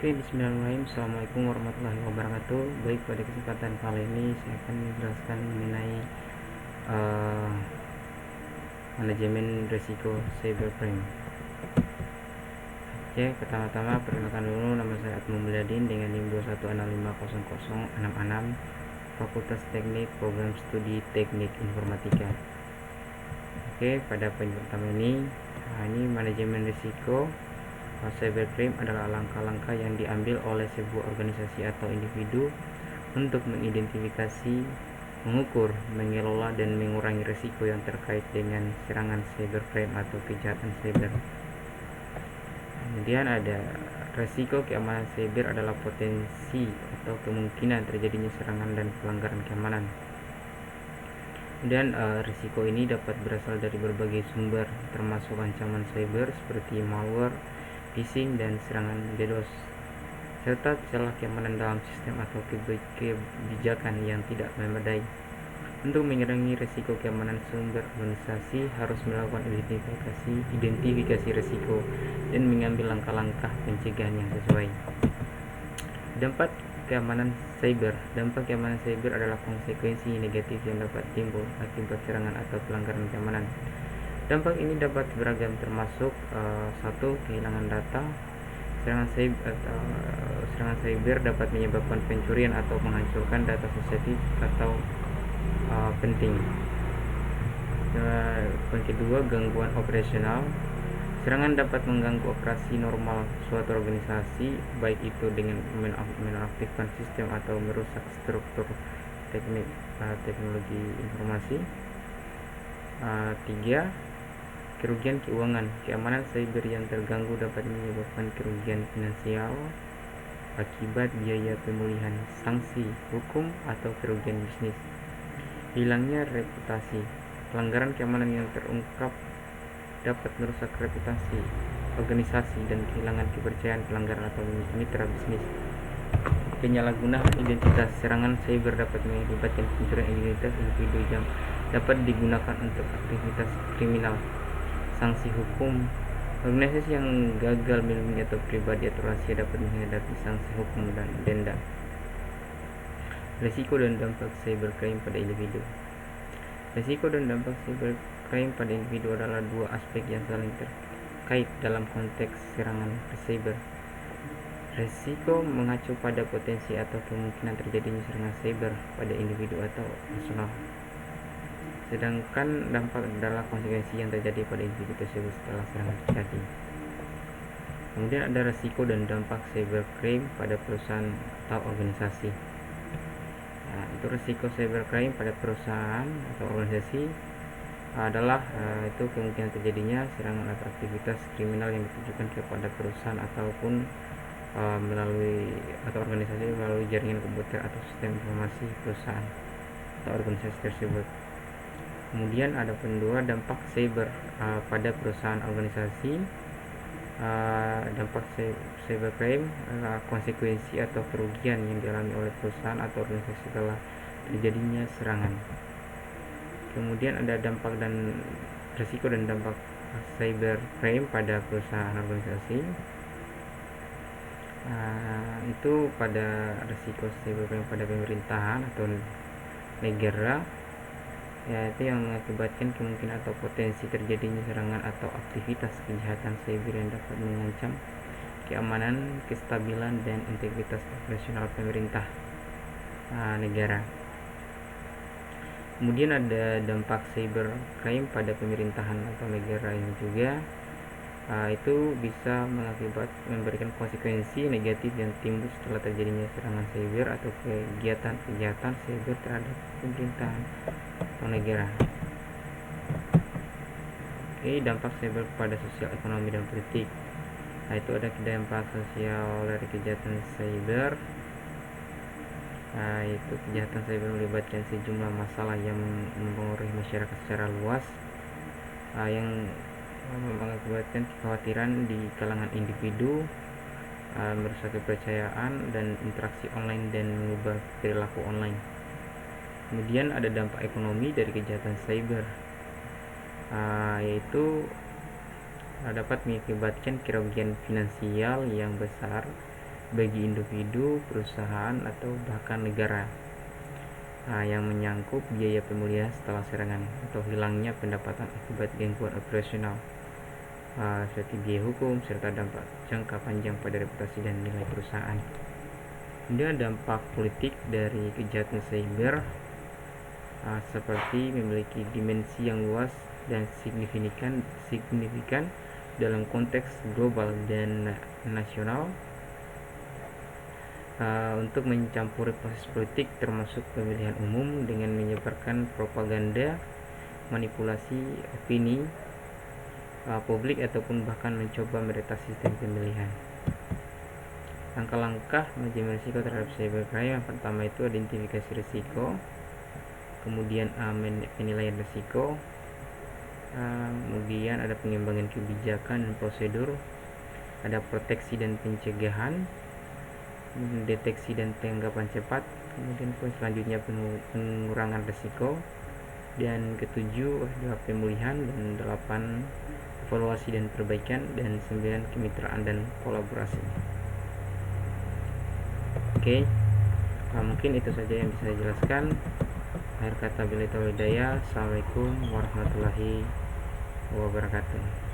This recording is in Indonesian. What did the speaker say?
Oke, bismillahirrahmanirrahim. Assalamualaikum warahmatullahi wabarakatuh. Baik, pada kesempatan kali ini saya akan menjelaskan mengenai uh, manajemen risiko cybercrime. Oke, pertama-tama perkenalkan dulu, nama saya Atmo Mulyadin dengan NIM 216500066, Fakultas Teknik Program Studi Teknik Informatika. Oke, pada poin pertama ini manajemen risiko cybercrime adalah langkah-langkah yang diambil oleh sebuah organisasi atau individu untuk mengidentifikasi, mengukur, mengelola, dan mengurangi risiko yang terkait dengan serangan cybercrime atau kejahatan cyber. Kemudian ada risiko keamanan cyber adalah potensi atau kemungkinan terjadinya serangan dan pelanggaran keamanan. Dan risiko ini dapat berasal dari berbagai sumber, termasuk ancaman cyber seperti malware, phishing, dan serangan DDoS, serta celah keamanan dalam sistem atau kebijakan yang tidak memadai. Untuk mengurangi risiko keamanan, sumber organisasi harus melakukan identifikasi risiko dan mengambil langkah-langkah pencegahan yang sesuai. Dampak keamanan cyber. Dampak keamanan cyber adalah konsekuensi negatif yang dapat timbul akibat serangan atau pelanggaran keamanan. Dampak ini dapat beragam, termasuk 1. Kehilangan data. Serangan cyber dapat menyebabkan pencurian atau menghancurkan data sensitif atau penting. Poin kedua, gangguan operasional. Serangan dapat mengganggu operasi normal suatu organisasi, baik itu dengan menonaktifkan sistem atau merusak struktur teknologi informasi. 3. Kerugian keuangan. Keamanan cyber yang terganggu dapat menyebabkan kerugian finansial akibat biaya pemulihan, sanksi hukum, atau kerugian bisnis. Hilangnya reputasi. Pelanggaran keamanan yang terungkap dapat merusak reputasi organisasi dan kehilangan kepercayaan pelanggaran atau mitra bisnis. Penyalahgunaan identitas. Serangan cyber dapat mengakibatkan pencurian identitas individu yang dapat digunakan untuk aktivitas kriminal. Sanksi hukum. Organisasi yang gagal melindungi atau pribadi atau rahasia dapat menghadapi sanksi hukum dan denda. Risiko dan dampak cybercrime pada individu. Risiko dan dampak cybercrime pada individu adalah dua aspek yang saling terkait dalam konteks serangan cyber. Risiko mengacu pada potensi atau kemungkinan terjadinya serangan cyber pada individu atau personal, sedangkan dampak adalah konsekuensi yang terjadi pada individu tersebut setelah serangan terjadi. Kemudian ada risiko dan dampak cybercrime pada perusahaan atau organisasi. Itu risiko cybercrime pada perusahaan atau organisasi adalah itu kemungkinan terjadinya serangan atau aktivitas kriminal yang ditujukan kepada perusahaan ataupun melalui atau organisasi melalui jaringan komputer atau sistem informasi perusahaan atau organisasi tersebut. Kemudian ada kedua, dampak cyber pada perusahaan organisasi. Dampak cybercrime adalah konsekuensi atau kerugian yang dialami oleh perusahaan atau organisasi setelah terjadinya serangan. Kemudian ada dampak dan risiko dan dampak cybercrime pada perusahaan organisasi. Itu pada risiko cybercrime pada pemerintahan atau negara, yaitu yang mengakibatkan kemungkinan atau potensi terjadinya serangan atau aktivitas kejahatan cyber yang dapat mengancam keamanan, kestabilan, dan integritas operasional pemerintah negara. Kemudian ada dampak cybercrime pada pemerintahan atau negara ini juga, itu bisa memberikan konsekuensi negatif yang timbul setelah terjadinya serangan cyber atau kegiatan kejahatan cyber terhadap pemerintahan atau negara. Dampak cyber pada sosial, ekonomi, dan politik. Itu ada dampak sosial dari kejahatan cyber. Itu kejahatan cyber melibatkan sejumlah masalah yang mempengaruhi masyarakat secara luas, yang mengakibatkan kekhawatiran di kalangan individu, merusak kepercayaan dan interaksi online, dan mengubah perilaku online. Kemudian ada dampak ekonomi dari kejahatan cyber, yaitu dapat mengakibatkan kerugian finansial yang besar bagi individu, perusahaan, atau bahkan negara. Yang menyangkut biaya pemulihan setelah serangan atau hilangnya pendapatan akibat gangguan operasional, seperti biaya hukum serta dampak jangka panjang pada reputasi dan nilai perusahaan. Kemudian dampak politik dari kejahatan cyber seperti memiliki dimensi yang luas dan signifikan dalam konteks global dan nasional, untuk mencampuri proses politik termasuk pemilihan umum dengan menyebarkan propaganda, manipulasi opini publik, ataupun bahkan mencoba meretas sistem pemilihan. Langkah-langkah manajemen risiko terhadap cybercrime, yang pertama itu identifikasi risiko, kemudian penilaian risiko, kemudian ada pengembangan kebijakan dan prosedur, ada proteksi dan pencegahan, deteksi dan tanggapan cepat, kemudian poin selanjutnya pengurangan risiko, dan ketujuh adalah pemulihan, dan 8 evaluasi dan perbaikan, dan 9 kemitraan dan kolaborasi. Oke, mungkin itu saja yang bisa saya jelaskan. Akhir kata, billahi taufiq wal hidayah. Assalamualaikum warahmatullahi wabarakatuh.